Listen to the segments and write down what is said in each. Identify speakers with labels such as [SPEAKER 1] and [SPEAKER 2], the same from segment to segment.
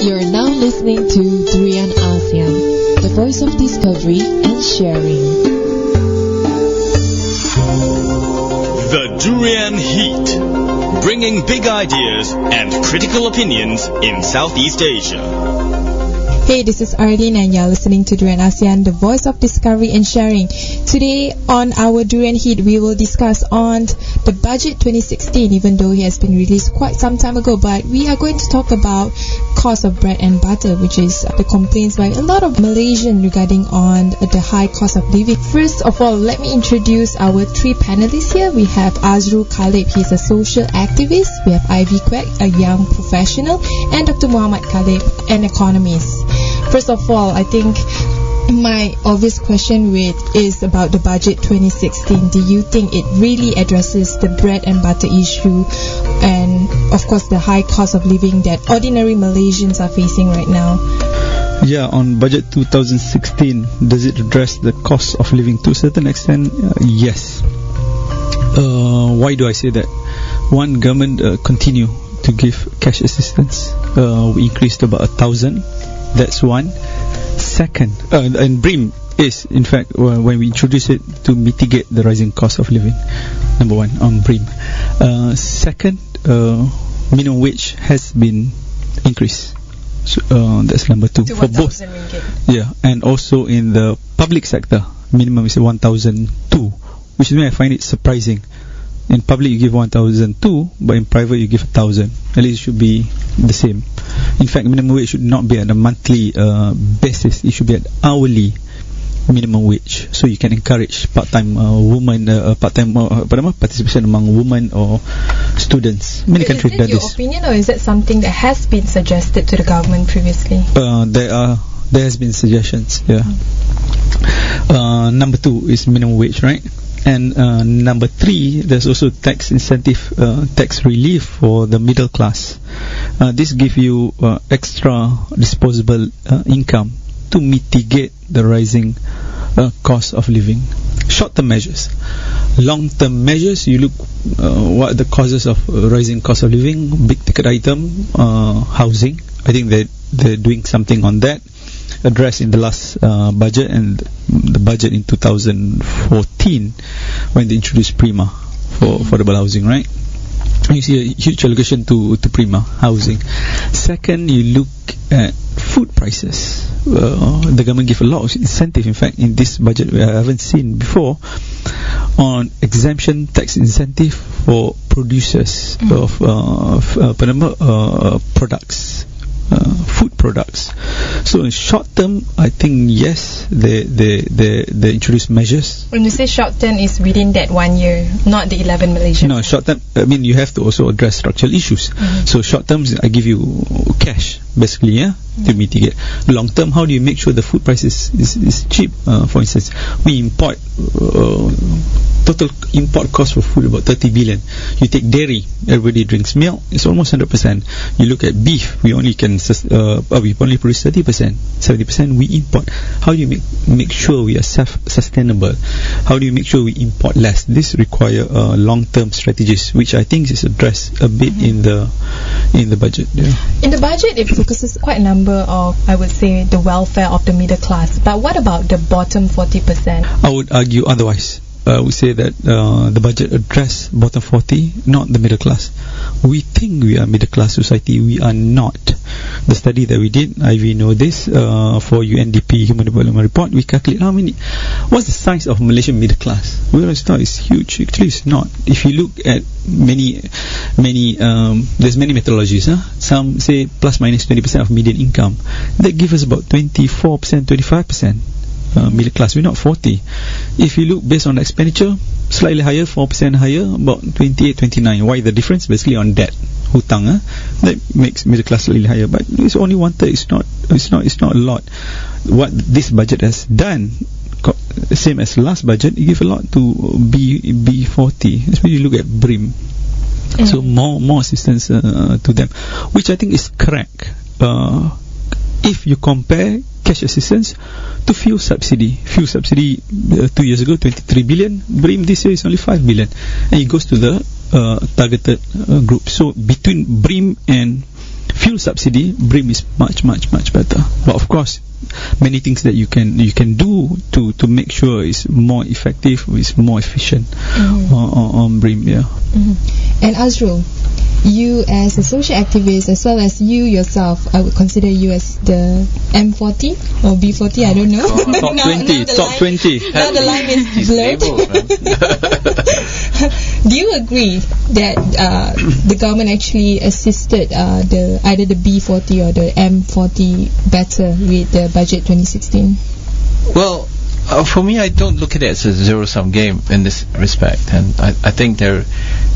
[SPEAKER 1] You're now listening to Durian ASEAN, the voice of discovery and sharing.
[SPEAKER 2] The Durian Heat, bringing big ideas and critical opinions in Southeast Asia.
[SPEAKER 3] Hey, this is Arlene and you're listening to Durian ASEAN, the voice of discovery and sharing. Today on our Durian Heat, we will discuss on the budget 2016, even though it has been released quite some time ago. But we are going to talk about cost of bread and butter, which is the complaints by a lot of Malaysians regarding on the high cost of living. First of all, let me introduce our three panelists here. We have Azrul Khalid, he's a social activist. We have Ivy Kwek, a young professional, and Dr. Muhammed, an economist. First of all, I think my obvious question is about the budget 2016. Do you think it really addresses the bread and butter issue and, of course, the high cost of living that ordinary Malaysians are facing right now?
[SPEAKER 4] Yeah, on budget 2016, does it address the cost of living to a certain extent? Yes. Why do I say that? One, government continue to give cash assistance. We increased to about 1,000. That's one. Second, and BRIM is, in fact, when we introduce it to mitigate the rising cost of living. Number one, on BRIM. Second, minimum wage has been increased. So, that's number two.
[SPEAKER 3] To
[SPEAKER 4] for both.
[SPEAKER 3] Ringgit.
[SPEAKER 4] Yeah, and also in the public sector, minimum is 1,002, which is why I find it surprising. In public you give 1,002, but in private you give 1,000. At least it should be the same. In fact, minimum wage should not be at a monthly basis. It should be at hourly minimum wage, so you can encourage part-time women, participation among women or students. Many countries do this.
[SPEAKER 3] Is that your opinion, or is that something that has been suggested to the government previously?
[SPEAKER 4] There has been suggestions. Yeah. Number two is minimum wage, right? And number three, there's also tax incentive, tax relief for the middle class. This gives you extra disposable income to mitigate the rising cost of living. Short-term measures. Long-term measures, you look what are the causes of rising cost of living. Big ticket item, housing. I think they're doing something on that. Addressed in the last budget and the budget in 2014 when they introduced Prima for affordable housing, right? You see a huge allocation to Prima housing. Second, you look at food prices. The government gave a lot of incentive. In fact, in this budget I haven't seen before, on exemption tax incentive for producers of products. Food products. So in short term, I think yes, they introduce measures.
[SPEAKER 3] When you say short term, is within that 1 year, not the 11 Malaysian.
[SPEAKER 4] No, short term. I mean, you have to also address structural issues. So short term, I give you cash basically, to mitigate. Long term, how do you make sure the food price is cheap? For instance, we import. Total import cost for food about 30 billion. You take dairy, everybody drinks milk, it's almost 100%. You look at beef, we only produce 30%, 70% we import. How do you make sure we are self-sustainable? How do you make sure we import less? This require long-term strategies, which I think is addressed a bit in the budget. Yeah.
[SPEAKER 3] In the budget, it focuses quite a number of, I would say, the welfare of the middle class. But what about the bottom 40%?
[SPEAKER 4] I would argue otherwise. We say that the budget address bottom 40, not the middle class. We think we are middle class society. We are not. The study that we did, Ivy know this, for UNDP Human Development Report, we calculate what's the size of Malaysian middle class. We always thought it's huge. Actually, it's not. If you look at many, there's many methodologies. Some say plus minus 20% of median income. That gives us about 24%, 25%. Middle class, we're not 40. If you look based on expenditure, slightly higher, 4% higher, about 28, 29. Why the difference? Basically on debt, hutang, that makes middle class slightly higher, but it's only 1/3. It's not a lot. What this budget has done, same as last budget, it give a lot to B40, especially you look at BRIM. So more assistance to them, which I think is correct. If you compare cash assistance to fuel subsidy. 2 years ago 23 billion, BRIM this year is only 5 billion, and it goes to the targeted group. So between BRIM and fuel full subsidy, BRIM is much better. But of course, many things that you can do to make sure it's more effective, it's more efficient on BRIM.
[SPEAKER 3] And Azrul, you as a social activist, as well as you yourself, I would consider you as the M40 or B40, I don't know.
[SPEAKER 4] Top 20.
[SPEAKER 3] Now the line is blurred. Do you agree that the government actually assisted either the B40 or the M40 better with the budget 2016?
[SPEAKER 5] Well, for me, I don't look at it as a zero-sum game in this respect, and I think there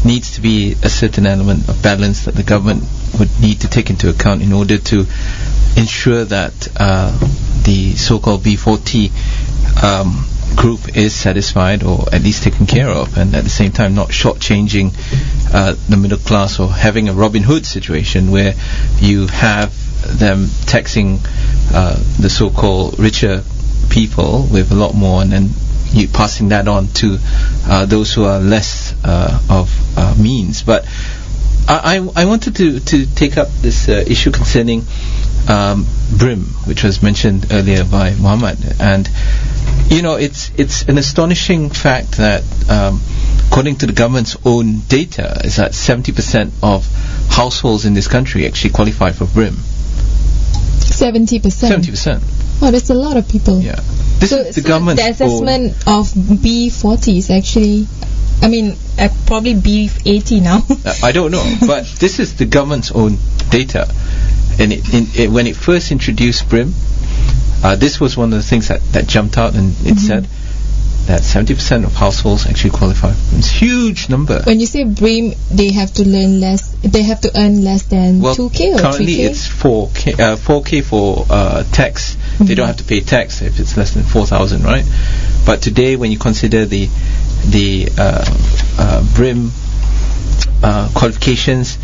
[SPEAKER 5] needs to be a certain element of balance that the government would need to take into account in order to ensure that the so-called B40 group is satisfied or at least taken care of, and at the same time not shortchanging the middle class or having a Robin Hood situation where you have them taxing the so-called richer people with a lot more, and then you passing that on to those who are less of means. But I wanted to take up this issue concerning BRIM, which was mentioned earlier by Muhammed, and it's an astonishing fact that according to the government's own data is that 70% of households in this country actually qualify for BRIM. 70%.
[SPEAKER 3] Oh, that's a lot of people.
[SPEAKER 5] Yeah. This is the government's
[SPEAKER 3] the assessment of B40 is actually, probably B80 now.
[SPEAKER 5] I don't know, but this is the government's own data. And when it first introduced BRIM, this was one of the things that jumped out, and it said that 70% of households actually qualify. It's a huge number.
[SPEAKER 3] When you say BRIM, they have to earn less than 2K or 3K?
[SPEAKER 5] Currently it's 4K for tax. They don't have to pay tax if it's less than 4,000, right? But today, when you consider the BRIM qualifications,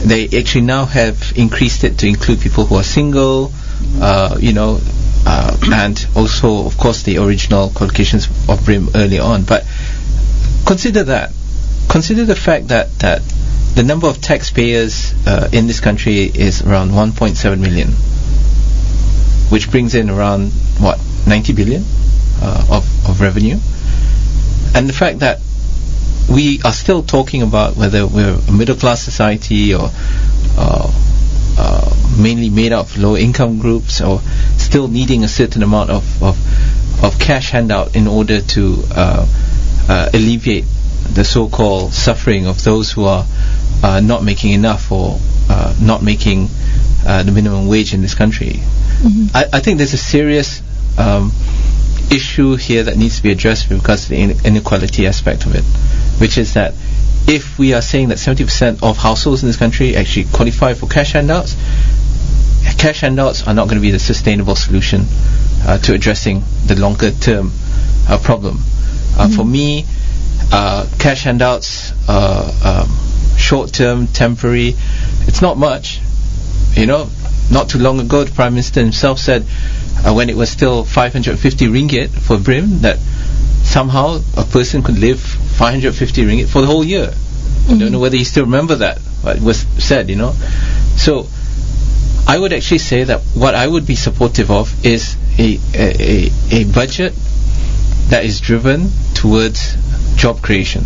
[SPEAKER 5] they actually now have increased it to include people who are single, and also, of course, the original qualifications of BRIM early on. But consider the fact that the number of taxpayers in this country is around 1.7 million, which brings in around 90 billion of revenue. And the fact that we are still talking about whether we're a middle class society or mainly made up of low income groups, or still needing a certain amount of cash handout in order to alleviate the so-called suffering of those who are not making enough or not making the minimum wage in this country. I think there's a serious issue here that needs to be addressed because of the inequality aspect of it, which is that if we are saying that 70% of households in this country actually qualify for cash handouts are not going to be the sustainable solution to addressing the longer term problem. For me, cash handouts, short term, temporary, it's not much. Not too long ago, the Prime Minister himself said when it was still 550 ringgit for BRIM, that somehow a person could live 550 ringgit for the whole year. I don't know whether you still remember that, but it was said, So I would actually say that what I would be supportive of is a budget that is driven towards job creation.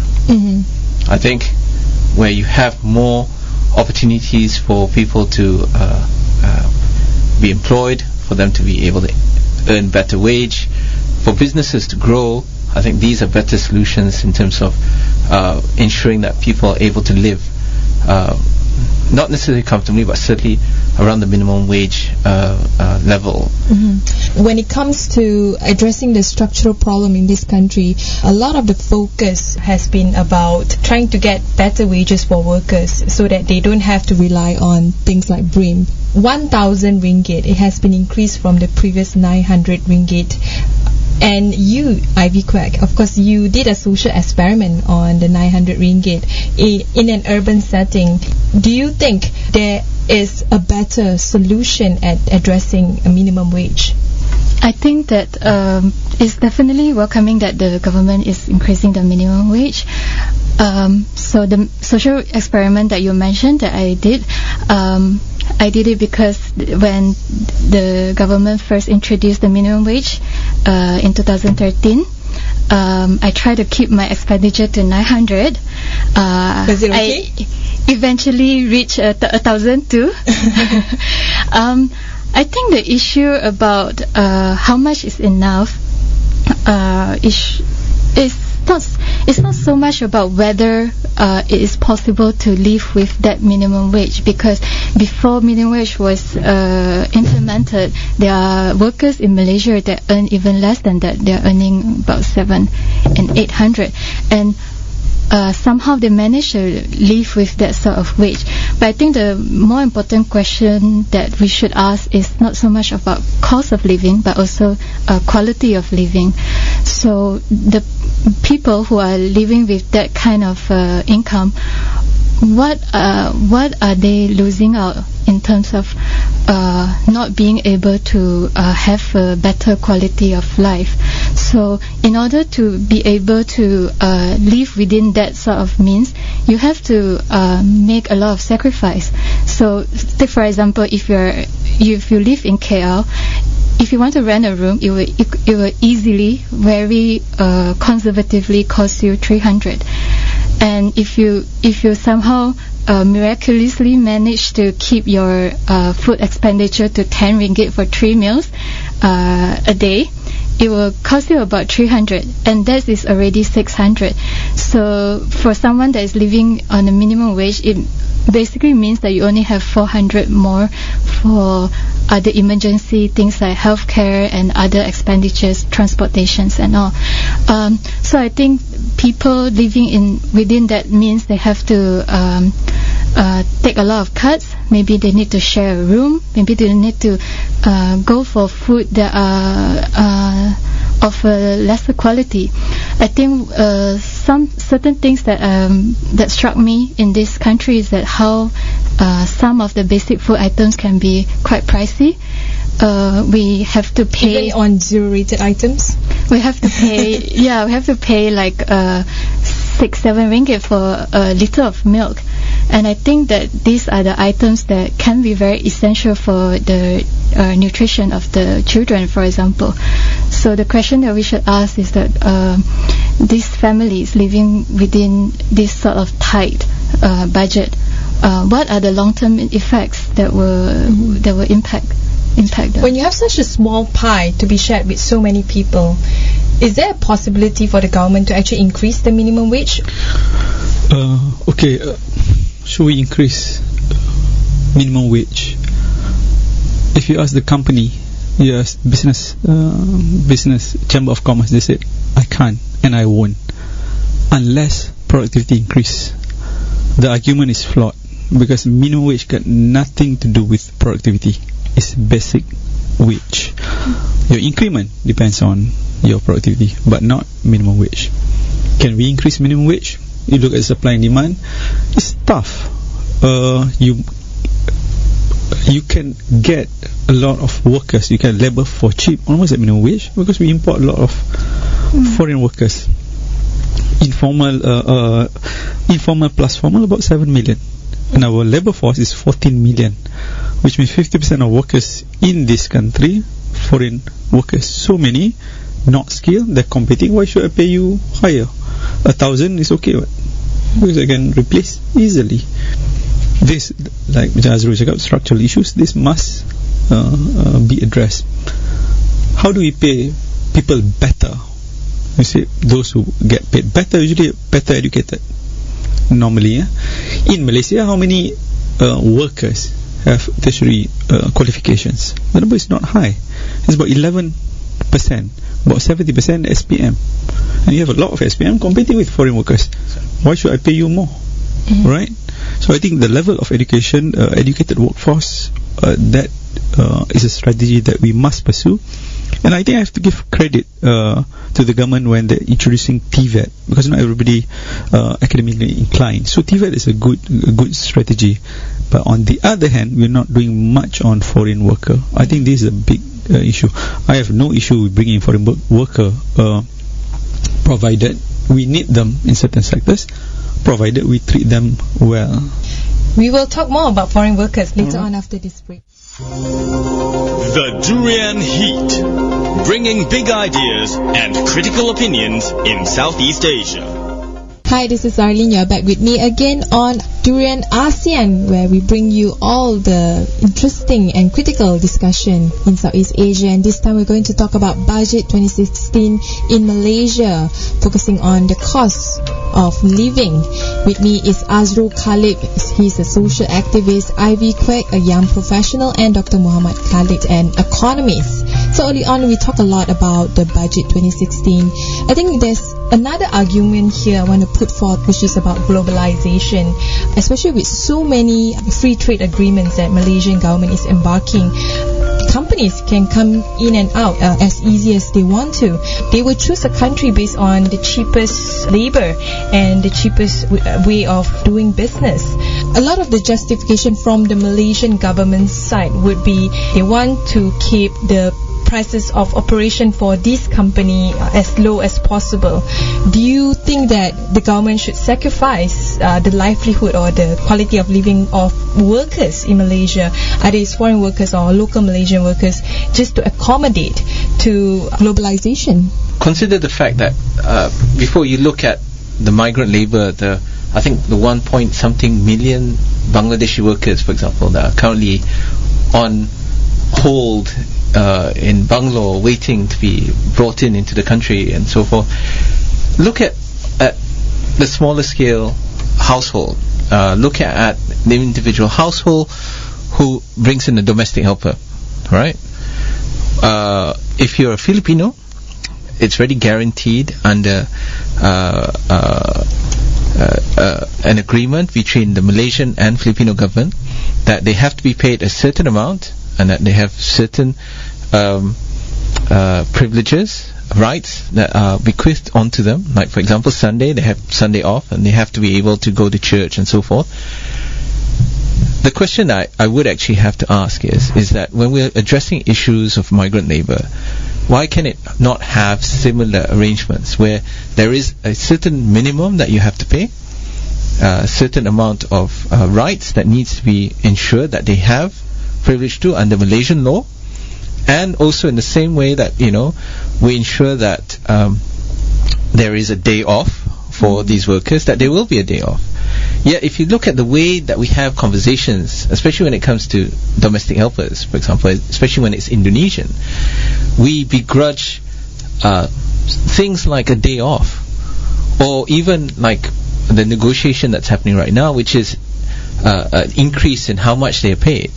[SPEAKER 5] I think where you have more opportunities for people to be employed, for them to be able to earn better wage, for businesses to grow, I think these are better solutions in terms of ensuring that people are able to live not necessarily comfortably, but certainly around the minimum wage level.
[SPEAKER 3] When it comes to addressing the structural problem in this country, a lot of the focus has been about trying to get better wages for workers so that they don't have to rely on things like BRIM. 1,000 ringgit, it has been increased from the previous 900 ringgit. And you, Ivy Kwek, of course, you did a social experiment on the 900 ringgit in an urban setting. Do you think there is a better solution at addressing a minimum wage?
[SPEAKER 6] I think that it's definitely welcoming that the government is increasing the minimum wage. So the social experiment that you mentioned that I did, I did it because when the government first introduced the minimum wage in 2013, I tried to keep my expenditure to 900.
[SPEAKER 3] Was it okay?
[SPEAKER 6] I eventually reached 1,000 too. I think the issue about how much is enough it's not so much about whether it is possible to live with that minimum wage, because before minimum wage was implemented, there are workers in Malaysia that earn even less than that. They are earning about 700 and 800, and somehow they manage to live with that sort of wage. But I think the more important question that we should ask is not so much about cost of living, but also quality of living. So the people who are living with that kind of income, what are they losing out in terms of not being able to have a better quality of life? So in order to be able to live within that sort of means, you have to make a lot of sacrifice. So take for example, if you live in KL, if you want to rent a room, it will easily, very conservatively cost you 300. And if you somehow miraculously manage to keep your food expenditure to 10 ringgit for 3 meals a day, it will cost you about 300, and that is already 600. So for someone that is living on a minimum wage, it basically means that you only have 400 more for other emergency things like healthcare and other expenditures, transportations and all. So I think people living within that means they have to take a lot of cuts. Maybe they need to share a room. Maybe they need to go for food that are of a lesser quality. I think some certain things that struck me in this country is that how some of the basic food items can be quite pricey. We have to pay
[SPEAKER 3] even on zero-rated items.
[SPEAKER 6] We have to pay we have to pay like 6-7 ringgit for a liter of milk. And I think that these are the items that can be very essential for the nutrition of the children, for example. So the question that we should ask is that these families living within this sort of tight budget, what are the long-term effects that will impact them?
[SPEAKER 3] When you have such a small pie to be shared with so many people, is there a possibility for the government to actually increase the minimum wage?
[SPEAKER 4] Should we increase minimum wage? If you ask the company, yes, business chamber of commerce, they said I can't and I won't unless productivity increase. The argument is flawed because minimum wage got nothing to do with productivity. It's basic wage. Your increment depends on your productivity, but not minimum wage. Can we increase minimum wage? You look at supply and demand, it's tough. You can get a lot of workers, you can labor for cheap, almost at minimum wage, because we import a lot of foreign workers. Informal plus formal, about 7 million. And our labor force is 14 million, which means 50% of workers in this country, foreign workers. So many, not skilled, they're competing. Why should I pay you higher? 1,000 is okay, what? Because I can replace easily. This, like Azrul cakap, structural issues, this must be addressed. How do we pay people better? You see, those who get paid better usually better educated. Normally, in Malaysia, how many workers have tertiary qualifications? The number is not high. It's about 11%, about 70% SPM, and you have a lot of SPM competing with foreign workers. Why should I pay you more? Right? So I think the level of education, educated workforce, that is a strategy that we must pursue. And I think I have to give credit to the government when they're introducing TVET, because not everybody academically inclined. So TVET is a good strategy. But on the other hand, we're not doing much on foreign worker. I think this is a big issue. I have no issue with bringing foreign worker, provided we need them in certain sectors, provided we treat them well.
[SPEAKER 3] We will talk more about foreign workers later on after this break.
[SPEAKER 2] The Durian Heat, bringing big ideas and critical opinions in Southeast Asia.
[SPEAKER 3] Hi, this is Arlene. You're back with me again on Durian ASEAN, where we bring you all the interesting and critical discussion in Southeast Asia. And this time we're going to talk about Budget 2016 in Malaysia, focusing on the cost of living. With me is Azrul Khalid. He's a social activist, Ivy Kwek, a young professional, and Dr. Muhammed, Khalid, an economist. So early on we talk a lot about the Budget 2016. I think there's another argument here I want to put forth, which is about globalization, especially with so many free trade agreements that Malaysian government is embarking. Companies can come in and out as easy as they want to. They will choose a country based on the cheapest labor and the cheapest way of doing business. A lot of the justification from the Malaysian government side would be they want to keep the prices of operation for this company as low as possible. Do you think that the government should sacrifice the livelihood or the quality of living of workers in Malaysia, either it's foreign workers or local Malaysian workers, just to accommodate to globalization?
[SPEAKER 5] Consider the fact that before you look at the migrant labor, I think the 1-point-something million Bangladeshi workers, for example, that are currently on hold in Bangalore waiting to be brought into the country and so forth. Look at the smaller scale household. Look at the individual household who brings in a domestic helper, right? If you're a Filipino, it's already guaranteed under an agreement between the Malaysian and Filipino government that they have to be paid a certain amount and that they have certain privileges, rights that are bequeathed onto them. Like, for example, Sunday, they have Sunday off and they have to be able to go to church and so forth. The question I would actually have to ask is that when we're addressing issues of migrant labor, why can it not have similar arrangements where there is a certain minimum that you have to pay, a certain amount of rights that needs to be ensured that they have privilege to under Malaysian law, and also in the same way that, you know, we ensure that there is a day off for these workers, that there will be a day off. Yet if you look at the way that we have conversations, especially when it comes to domestic helpers, for example, especially when it's Indonesian, we begrudge things like a day off, or even like the negotiation that's happening right now, which is an increase in how much they are paid.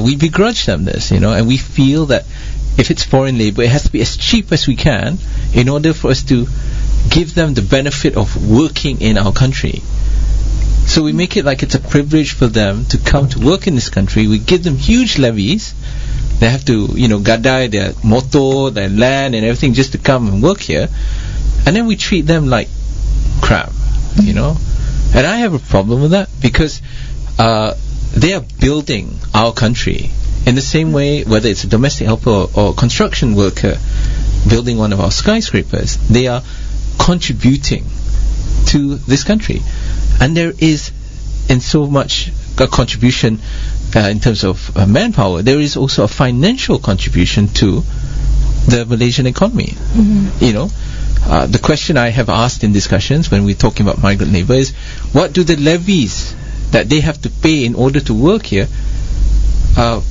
[SPEAKER 5] We begrudge them this, you know, and we feel that if it's foreign labor, it has to be as cheap as we can in order for us to give them the benefit of working in our country. So we make it like it's a privilege for them to come to work in this country. We give them huge levies. They have to, you know, gadai their motor, their land and everything just to come and work here. And then we treat them like crap, you know. And I have a problem with that because they are building our country in the same way, whether it's a domestic helper or construction worker building one of our skyscrapers. They are contributing to this country, and there is in so much a contribution in terms of manpower. There is also a financial contribution to the Malaysian economy. You know, the question I have asked in discussions when we're talking about migrant labor is, what do the levies that they have to pay in order to work here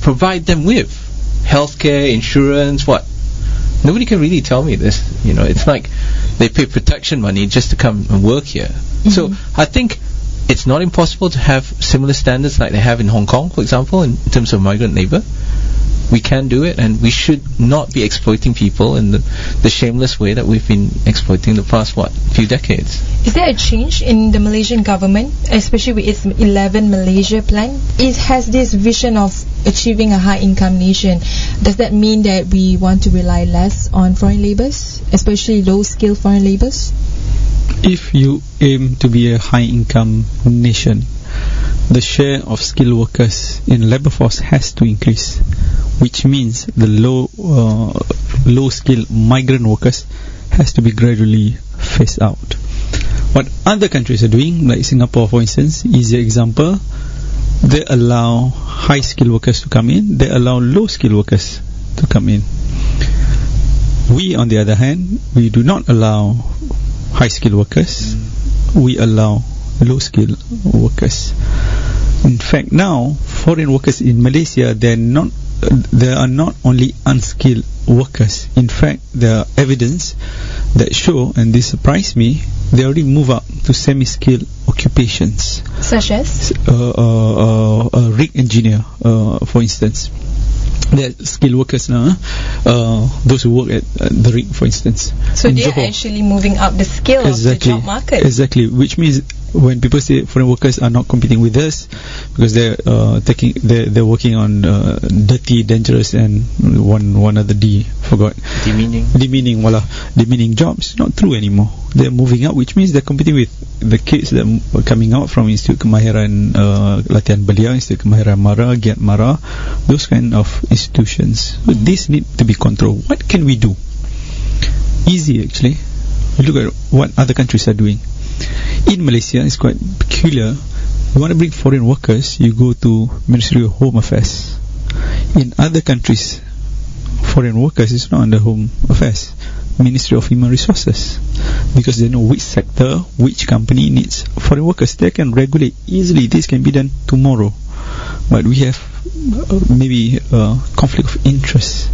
[SPEAKER 5] provide them with? Healthcare, insurance, what? Nobody can really tell me this. You know, it's like they pay protection money just to come and work here. So I think it's not impossible to have similar standards like they have in Hong Kong, for example, in terms of migrant labor. We can do it, and we should not be exploiting people in the shameless way that we've been exploiting the past, few decades.
[SPEAKER 3] Is there a change in the Malaysian government, especially with its 11 Malaysia plan? It has this vision of achieving a high-income nation. Does that mean that we want to rely less on foreign labours, especially low-skilled foreign labours?
[SPEAKER 4] If you aim to be a high-income nation, the share of skilled workers in labour force has to increase, which means the low-skilled migrant workers has to be gradually phased out. What other countries are doing, like Singapore for instance, easy example, They allow high-skilled workers to come in. They allow low-skilled workers to come in. We, on the other hand, we do not allow high-skilled workers. We allow low-skilled workers. In fact, now foreign workers in Malaysia, they are not only unskilled workers. In fact, there are evidence that show, and this surprised me, they already move up to semi-skilled occupations,
[SPEAKER 3] Such as?
[SPEAKER 4] a rig engineer, for instance. They're skilled workers now, those who work at the rig, for instance.
[SPEAKER 3] So
[SPEAKER 4] in
[SPEAKER 3] they're
[SPEAKER 4] Johor.
[SPEAKER 3] actually moving up the scale of the job market.
[SPEAKER 4] Exactly, which means when people say foreign workers are not competing with us because they're working on dirty, dangerous, and one other D, forgot. Demeaning jobs. Not true anymore. They're moving up, which means they're competing with the kids that are coming out from Institute Kemahiran Latihan Belia, Institute Kemahiran Mara, Giat Mara, those kind of institutions. So this need to be controlled. What can we do? Easy, actually. We look at what other countries are doing. In Malaysia, it's quite peculiar. You want to bring foreign workers, you go to Ministry of Home Affairs. In other countries, foreign workers is not under Home Affairs, Ministry of Human Resources, because they know which sector, which company needs foreign workers. They can regulate easily. This can be done tomorrow. But we have maybe conflict of interest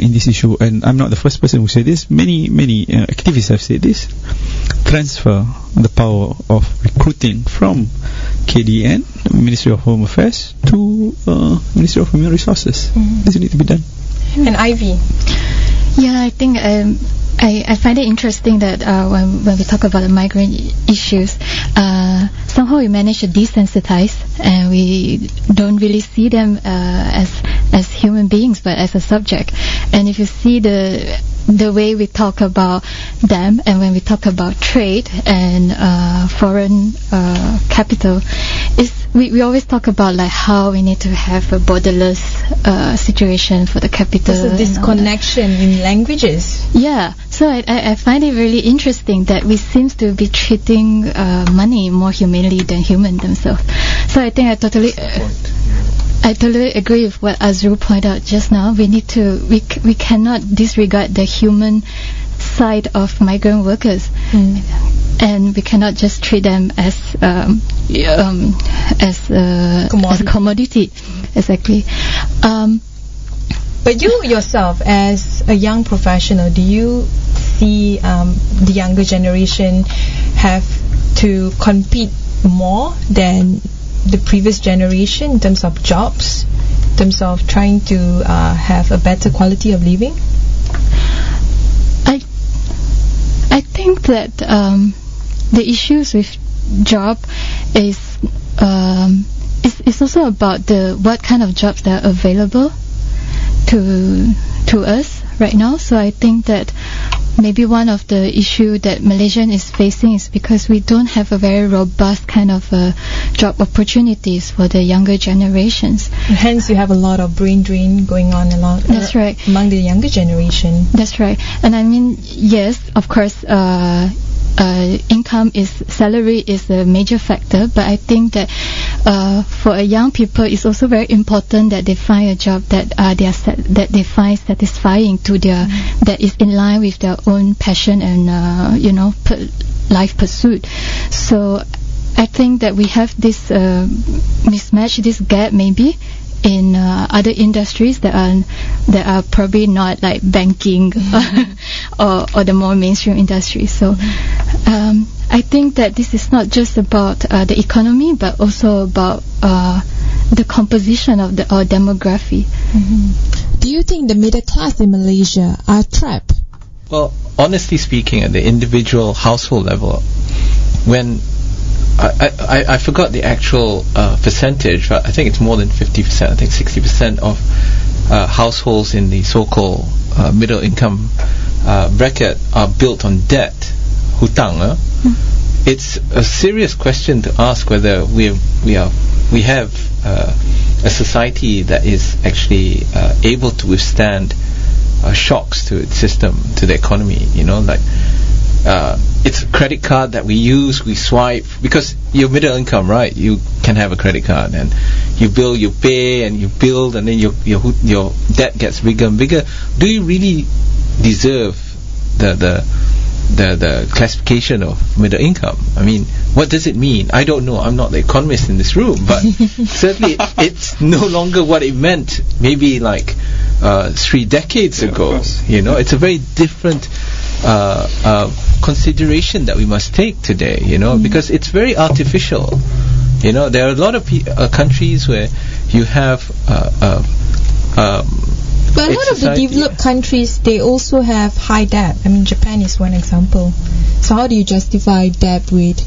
[SPEAKER 4] in this issue, and I'm not the first person who said this. Many activists have said this. Transfer the power of recruiting from KDN, Ministry of Home Affairs, to Ministry of Human Resources. This needs to be done.
[SPEAKER 3] And Ivy?
[SPEAKER 6] Yeah, I think I find it interesting that when we talk about the migrant issues, somehow we manage to desensitize, and we don't really see them as human beings, but as a subject. And if you see the way we talk about them, and when we talk about trade and foreign capital, we always talk about like how we need to have a borderless situation for the capital.
[SPEAKER 3] There's a disconnection in languages.
[SPEAKER 6] Yeah, so I find it really interesting that we seem to be treating money more humanely than human themselves. So I think I totally agree with what Azrul pointed out just now. We cannot disregard the human side of migrant workers, and we cannot just treat them as a commodity. Exactly.
[SPEAKER 3] But you yourself, as a young professional, do you see the younger generation have to compete more than the previous generation in terms of jobs, in terms of trying to have a better quality of living?
[SPEAKER 6] I think that the issues with job is also about what kind of jobs that are available to us right now. So I think that maybe one of the issue that Malaysian is facing is because we don't have a very robust kind of job opportunities for the younger generations.
[SPEAKER 3] Hence, you have a lot of brain drain going on
[SPEAKER 6] That's right.
[SPEAKER 3] among the younger generation.
[SPEAKER 6] That's right. And I mean, yes, of course, salary is a major factor, but I think that for a young people, it's also very important that they find a job that they find satisfying to their that is in line with their own passion and life pursuit. So I think that we have this mismatch, this gap maybe in other industries that are probably not like banking or the more mainstream industries. So I think that this is not just about the economy, but also about the composition of our demography.
[SPEAKER 1] Do you think the middle class in Malaysia are trapped?
[SPEAKER 5] Well, honestly speaking, at the individual household level, when I forgot the actual percentage, but I think it's more than 50%. I think 60% of households in the so-called middle income bracket are built on debt, hutang. It's a serious question to ask whether we have a society that is actually able to withstand shocks to its system, to the economy. it's a credit card that we use, we swipe, because you're middle income, right? You can have a credit card, and you bill, you pay, and you build, and then your debt gets bigger and bigger. Do you really deserve the classification of middle income? I mean, what does it mean? I don't know. I'm not the economist in this room, but certainly it's no longer what it meant maybe like 3 decades ago. You know, it's a very different consideration that we must take today, you know, because it's very artificial. You know, there are a lot of countries where you have
[SPEAKER 3] but a lot of the developed countries, they also have high debt. I mean, Japan is one example. So how do you justify debt with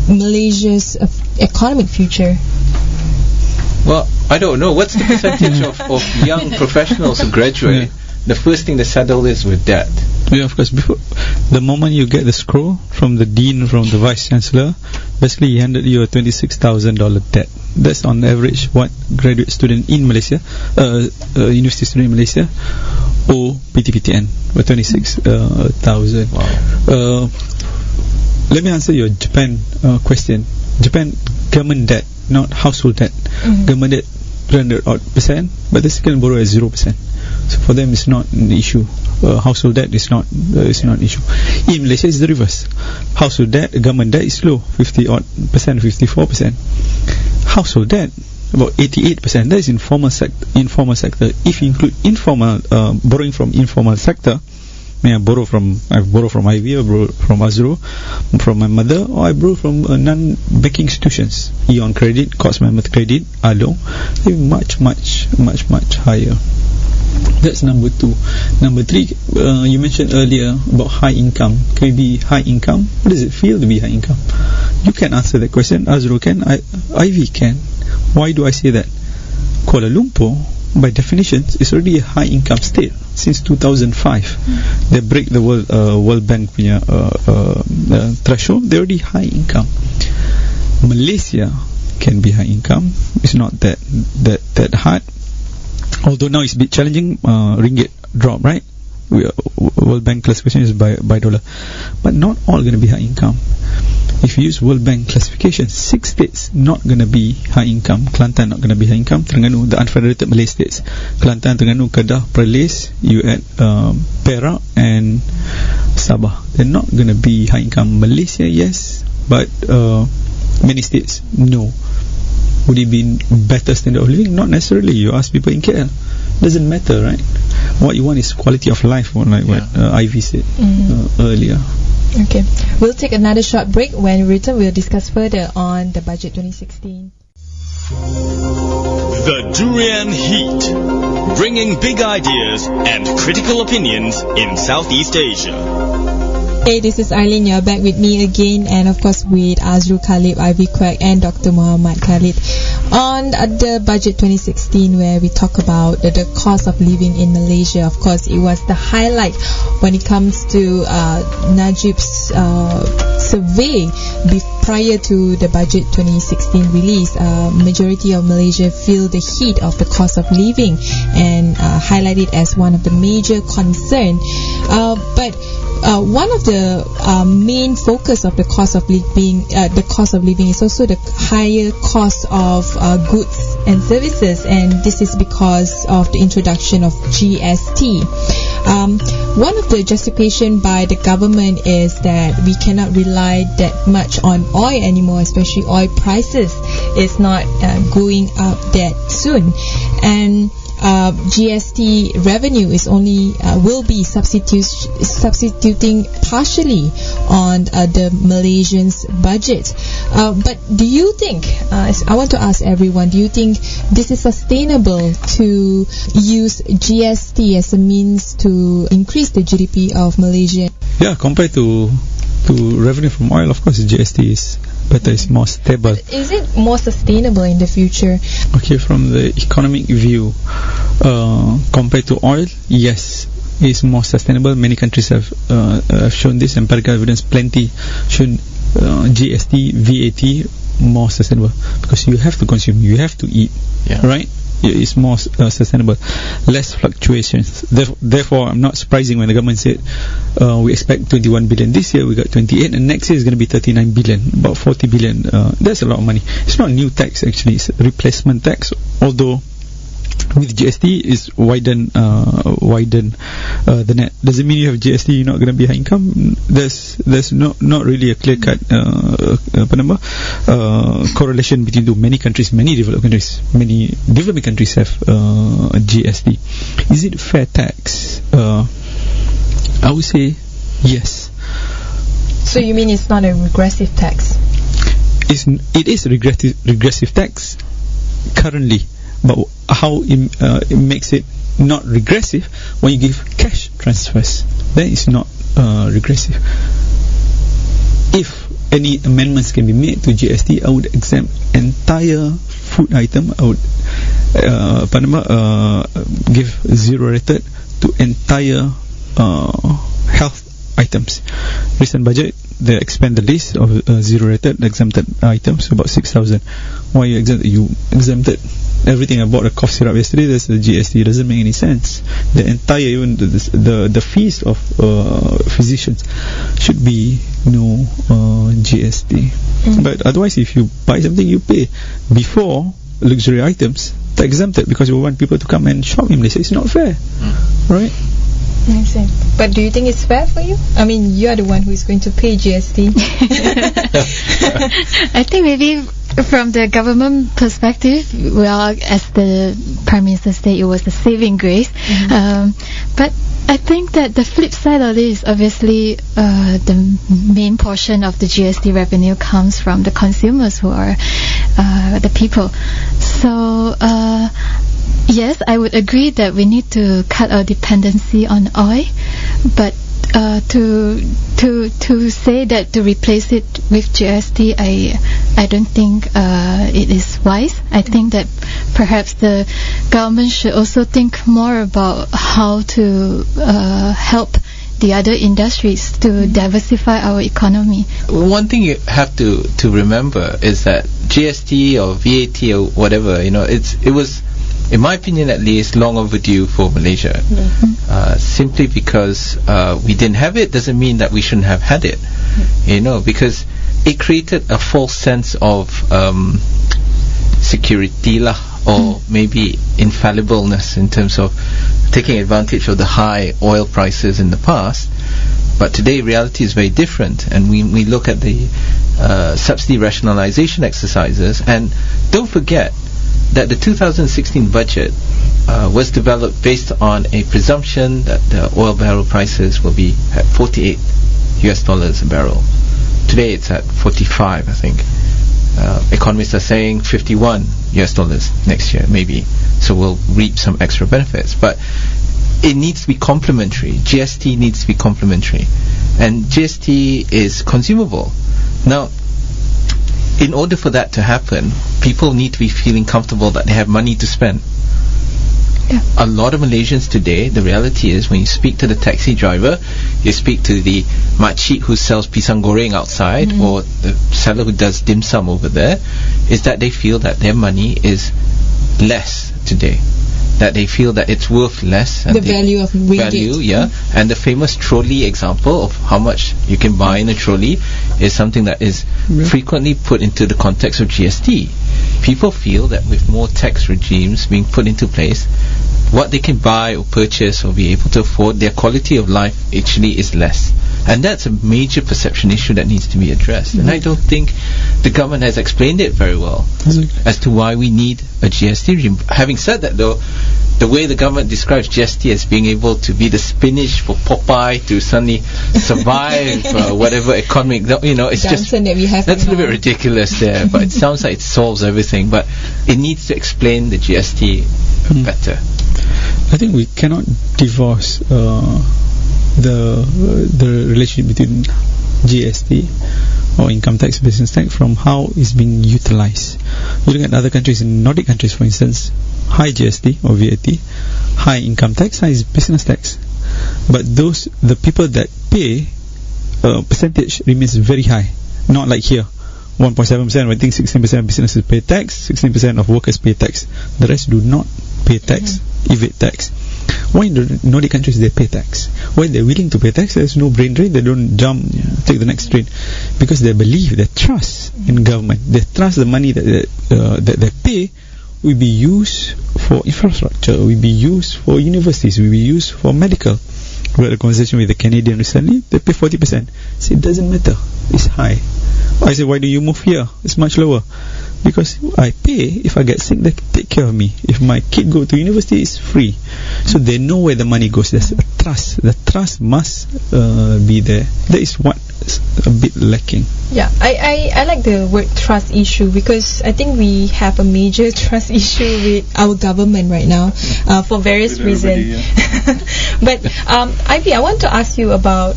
[SPEAKER 3] Malaysia's economic future?
[SPEAKER 5] Well, I don't know. What's the percentage of young professionals who graduate? The first thing they settle is with debt.
[SPEAKER 4] Yeah, of course. Before, the moment you get the scroll from the dean, from the vice chancellor, basically he handed you a $26,000 debt. That's on average what graduate student in Malaysia, university student in Malaysia, or PTPTN, for 26,000.
[SPEAKER 5] Wow.
[SPEAKER 4] Let me answer your Japan question. Japan government debt, not household debt. Government debt 300%, but they can borrow at 0%. So for them, it's not an issue. Household debt is not an issue. In Malaysia, it's the reverse. Household debt, government debt is low, 54%. Household debt, about 88%. That is informal sector. If you include informal borrowing from informal sector, I borrow from Ivy, I borrow from Azrul, from my mother, or I borrow from non-banking institutions. Eon Credit, Cosmemeth Credit, ALO, they're much higher. That's number 2. Number 3, you mentioned earlier about high income. Can we be high income? What does it feel to be high income? You can answer that question. Azrul can. Ivy can. Why do I say that? Kuala Lumpur, by definition, is already a high income state since 2005. They break the World Bank threshold. They're already high income. Malaysia can be high income. It's not that hard. Although now it's a bit challenging, ringgit drop, right? World Bank classification is by dollar, but not all going to be high income. If you use World Bank classification, 6 states not going to be high income. Kelantan not going to be high income. Terengganu, the unfederated Malay states, Kelantan, Terengganu, Kedah, Perlis, you add Perak and Sabah, they're not going to be high income. Malaysia, yes, but many states, no. Would it be better standard of living? Not necessarily. You ask people in KL, doesn't matter, right? What you want is quality of life, like what Ivy said earlier.
[SPEAKER 3] Okay, we'll take another short break. When we return, we'll discuss further on the budget 2016.
[SPEAKER 2] The Durian Heat, bringing big ideas and critical opinions in Southeast Asia.
[SPEAKER 3] Hey, this is Arlene. You're back with me again, and of course with Azrul, Khalid, Ivy, Kwek, and Dr. Muhammed, Khalid, on the budget 2016, where we talk about the cost of living in Malaysia. Of course, it was the highlight when it comes to Najib's survey prior to the budget 2016 release. Majority of Malaysia feel the heat of the cost of living and highlight it as one of the major concern. But one of the main focus of the cost of living is also the higher cost of goods and services, and this is because of the introduction of GST. One of the justification by the government is that we cannot rely that much on oil anymore, especially oil prices is not going up that soon, and GST revenue is only will be substituting partially on the Malaysians' budget. But do you think, I want to ask everyone, do you think this is sustainable to use GST as a means to increase the GDP of Malaysia?
[SPEAKER 4] Yeah, compared to revenue from oil, of course GST is better, it's more stable.
[SPEAKER 3] But is it more sustainable in the future?
[SPEAKER 4] Okay, from the economic view, compared to oil, yes, it's more sustainable. Many countries have shown this, empirical evidence plenty shown GST, VAT more sustainable, because you have to consume, you have to eat, right? is more sustainable, less fluctuations. Therefore, I'm not surprising when the government said we expect 21 billion this year, we got 28, and next year is going to be 39 billion, about 40 billion. That's a lot of money. It's not new tax actually, it's replacement tax, although with GST is widen the net. Doesn't mean you have GST you're not going to be high income. There's not really a clear cut correlation between the many countries, many developing countries have GST. Is it fair tax? I would say yes.
[SPEAKER 3] So you mean it's not a regressive tax?
[SPEAKER 4] It is regressive tax currently, but how it makes it not regressive when you give cash transfers, then it's not regressive. If any amendments can be made to GST, I would exempt entire food item. I would give zero rated to entire health items. Recent budget, they expand the list of zero rated exempted items, about 6,000. Why you exempted everything? I bought a cough syrup yesterday, there's the GST. It doesn't make any sense. The entire, even the fees of physicians should be no GST. But otherwise, if you buy something, you pay. Before, luxury items, they're exempted because we want people to come and shop in Malaysia. It's not fair, right?
[SPEAKER 3] Makes sense. But do you think it's fair for you? I mean, you are the one who is going to pay GST.
[SPEAKER 6] I think maybe from the government perspective, well, as the Prime Minister said, it was a saving grace. But I think that the flip side of it is obviously the main portion of the GST revenue comes from the consumers, who are the people. So yes, I would agree that we need to cut our dependency on oil, but to say that to replace it with GST, I don't think it is wise. I think that perhaps the government should also think more about how to help the other industries to diversify our economy.
[SPEAKER 5] One thing you have to remember is that GST or VAT or whatever, it was, in my opinion at least, long overdue for Malaysia. Simply because we didn't have it doesn't mean that we shouldn't have had it. Because it created a false sense of security or maybe infallibleness in terms of taking advantage of the high oil prices in the past. But today reality is very different, and we look at the subsidy rationalization exercises, and don't forget that the 2016 budget was developed based on a presumption that the oil barrel prices will be at $48 a barrel. Today it's at 45, I think. Economists are saying $51 next year, maybe. So we'll reap some extra benefits. But it needs to be complementary. GST needs to be complementary. And GST is consumable. Now, in order for that to happen, people need to be feeling comfortable that they have money to spend. A lot of Malaysians today, the reality is when you speak to the taxi driver, you speak to the makcik who sells pisang goreng outside, or the seller who does dim sum over there, is that they feel that their money is less today, that they feel that it's worth less. And
[SPEAKER 3] the value of ringgit.
[SPEAKER 5] And the famous trolley example of how much you can buy in a trolley is something that is frequently put into the context of GST. People feel that with more tax regimes being put into place, what they can buy or purchase or be able to afford, their quality of life actually is less. And that's a major perception issue that needs to be addressed. And I don't think the government has explained it very well as to why we need a GST regime. Having said that, though, the way the government describes GST as being able to be the spinach for Popeye to suddenly survive whatever economic, it's just,
[SPEAKER 3] that we have
[SPEAKER 5] that's a little bit ridiculous there. But it sounds like it solves everything. But it needs to explain the GST better.
[SPEAKER 4] I think we cannot divorce the relationship between GST or income tax, business tax, from how it's being utilized. You look at other countries, in Nordic countries for instance, high GST or VAT, high income tax, high business tax, but the people that pay percentage remains very high, not like here 1.7%, I think 16% of businesses pay tax, 16% of workers pay tax. The rest do not pay tax, evade tax. Why in the Nordic countries they pay tax? Why they're willing to pay tax? There's no brain drain. They don't jump, take the next train, because they believe, they trust in government. They trust the money that they pay will be used for infrastructure, will be used for universities, will be used for medical. We had a conversation with a Canadian recently. They pay 40%. So it doesn't matter. It's high. I said, why do you move here? It's much lower. Because I pay. If I get sick, they take care of me. If my kid go to university, it's free. So they know where the money goes. There's a trust. The trust must be there. That is what is a bit lacking.
[SPEAKER 3] Yeah, I like the word trust issue, because I think we have a major trust issue with our government right now, for various reasons. But Ivy, I want to ask you about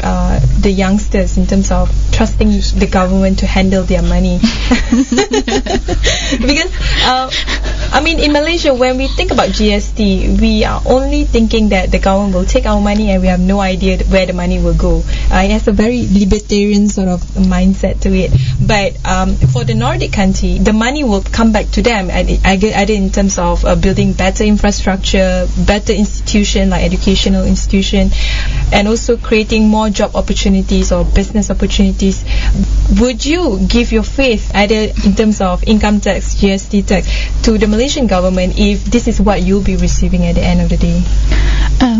[SPEAKER 3] the youngsters in terms of trusting the government to handle their money. Because I mean, in Malaysia, when we think about GST, we are only thinking that the government will take our money and we have no idea where the money will go. It has a very libertarian sort of mindset to it. But for the Nordic country, the money will come back to them, either in terms of building better infrastructure, better institution like educational institution, and also creating more job opportunities or business opportunities. Would you give your faith, either in terms of income tax, GST tax, to the Malaysian government if this is what you'll be receiving at the end of the day?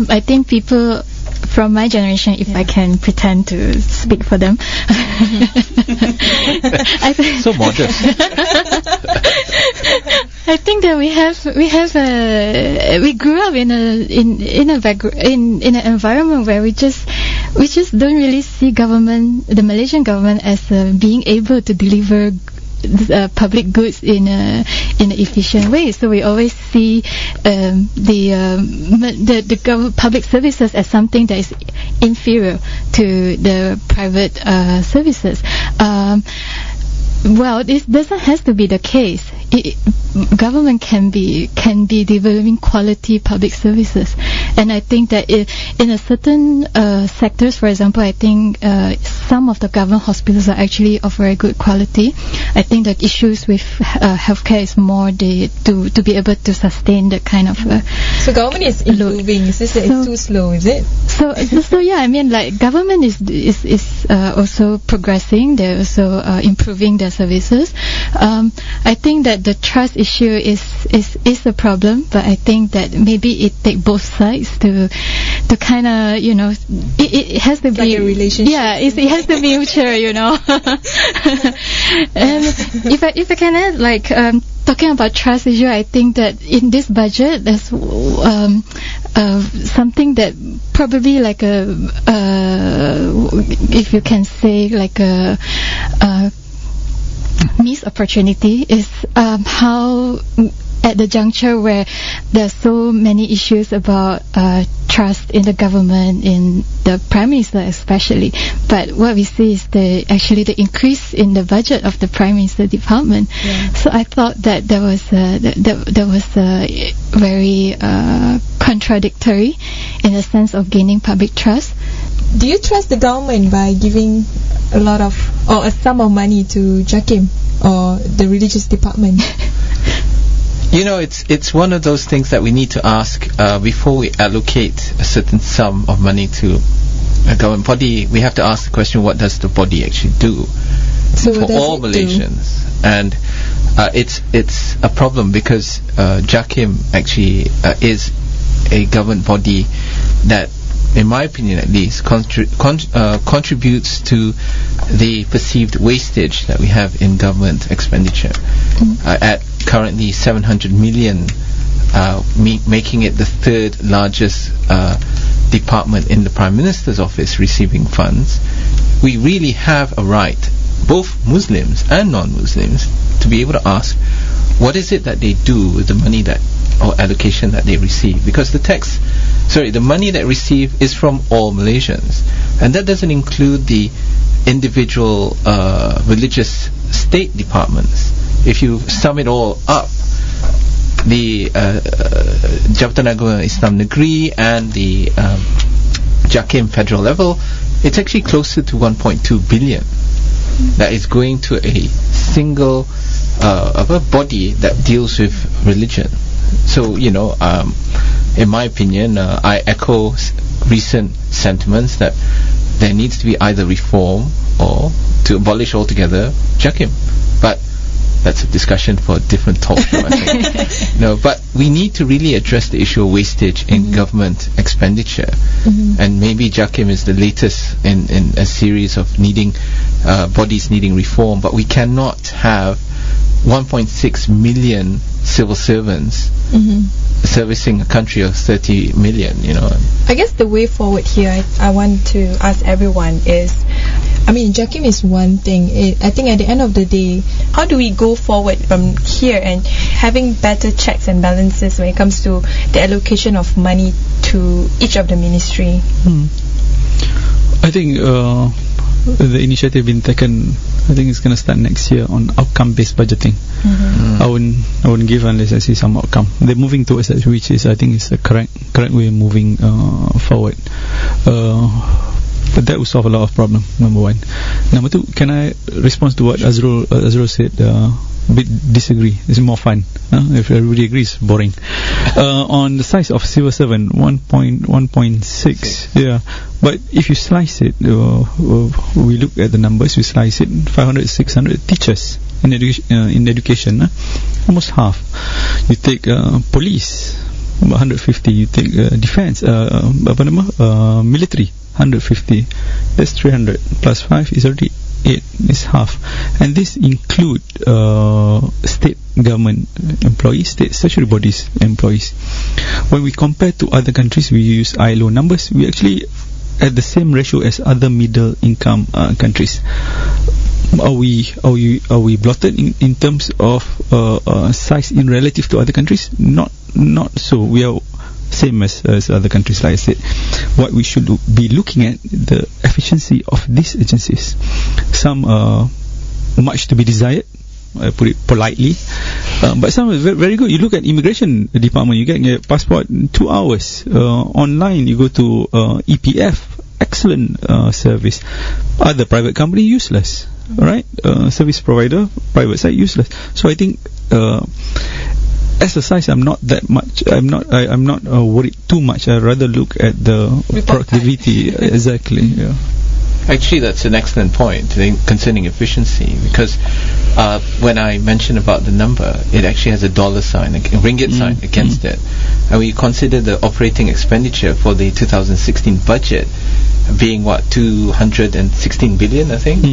[SPEAKER 6] I think people from my generation, if I can pretend to speak for them,
[SPEAKER 5] so modest.
[SPEAKER 6] I think that we grew up in an environment where we just don't really see the Malaysian government as being able to deliver public goods in an efficient way. So we always see the public services as something that is inferior to the private services. Well, this doesn't have to be the case. Government can be developing quality public services, and I think that in a certain sectors, for example, I think some of the government hospitals are actually of very good quality. I think the issues with healthcare is more to be able to sustain the kind of
[SPEAKER 3] so government is improving. It's too slow, is it?
[SPEAKER 6] So yeah, I mean, like, government is also progressing. They're also improving their services. I think that the trust issue is a problem, but I think that maybe it takes both sides to kind of, it has to be
[SPEAKER 3] like a relationship.
[SPEAKER 6] Yeah, it has to be mutual, And if I can add, like, talking about trust issue, I think that in this budget there's something that probably like if you can say, like a missed opportunity is how at the juncture where there are so many issues about trust in the government, in the Prime Minister especially, but what we see is actually the increase in the budget of the Prime Minister department. Yeah. So I thought that there was very contradictory in the sense of gaining public trust.
[SPEAKER 3] Do you trust the government by giving a lot of, or a sum of money to JAKIM or the religious department?
[SPEAKER 5] It's one of those things that we need to ask before we allocate a certain sum of money to a government body. We have to ask the question, what does the body actually do for all Malaysians? And it's a problem because JAKIM actually is a government body that, in my opinion at least, contributes to the perceived wastage that we have in government expenditure. At currently 700 million, making it the third largest department in the Prime Minister's office receiving funds. We really have a right, both Muslims and non-Muslims, to be able to ask, what is it that they do with the money or allocation that they receive? Because the money that receive is from all Malaysians, and that doesn't include the individual religious state departments. If you sum it all up, the Jabatan Agama Islam Negeri and the JAKIM federal level, it's actually closer to 1.2 billion. that is going to a single of a body that deals with religion. So, in my opinion, I echo recent sentiments that there needs to be either reform or to abolish altogether JAKIM. But that's a discussion for a different talk show, I think. No, but we need to really address the issue of wastage in government expenditure. And maybe JAKIM is the latest in a series of bodies needing reform, but we cannot have 1.6 million civil servants servicing a country of 30 million,
[SPEAKER 3] I guess the way forward here, I want to ask everyone is, JAKIM is one thing. I think at the end of the day, how do we go forward from here and having better checks and balances when it comes to the allocation of money to each of the ministry?
[SPEAKER 4] I think the initiative being taken, I think it's going to start next year on outcome-based budgeting. I wouldn't give unless I see some outcome. They're moving towards that, which is, I think, is the correct way of moving forward. But that will solve a lot of problem. Number one. Number two, can I respond to what Azrul said? Bit disagree. It's more fun. If everybody agrees, boring. On the size of civil servant, 1.6. Yeah. But if you slice it, we look at the numbers. We slice it. 500, 600 teachers in education. Almost half. You take police, about 150. You take defense, military. 150, that's 300 plus 5 is already 8, is half. And this include state government employees, state statutory bodies employees. When we compare to other countries, we use ILO numbers, we actually at the same ratio as other middle income countries. Are we blotted in terms of size in relative to other countries? Not so. We are same as other countries, like I said. What we should be looking at, the efficiency of these agencies. Some much to be desired, I put it politely, but some are very, very good. You look at immigration department, you get your passport in 2 hours. Online, you go to EPF, excellent service. Other private company, useless. Right? Service provider, private side, useless. So I think as a size, I'm not that much. I'm not worried too much. I rather look at the productivity. Exactly. Yeah.
[SPEAKER 5] Actually, that's an excellent point concerning efficiency, because when I mentioned about the number, it actually has a dollar sign, a ringgit sign against it, and we consider the operating expenditure for the 2016 budget being 216 billion, I think,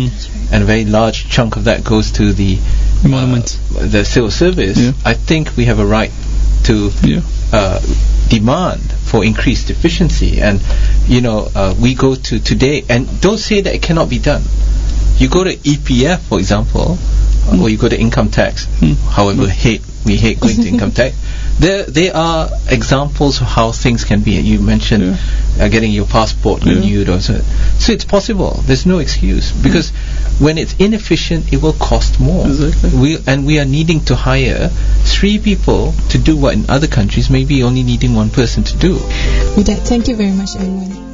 [SPEAKER 5] and a very large chunk of that goes to the the civil service. I think we have a right to demand for increased efficiency, and we go to today, and don't say that it cannot be done. You go to EPF, for example, or you go to income tax. However, we hate going to income tax. There are examples of how things can be. You mentioned getting your passport renewed, or so it's possible. There's no excuse, because when it's inefficient, it will cost more. Exactly. We are needing to hire 3 people to do what in other countries maybe only needing 1 person to do.
[SPEAKER 3] With that, thank you very much, everyone.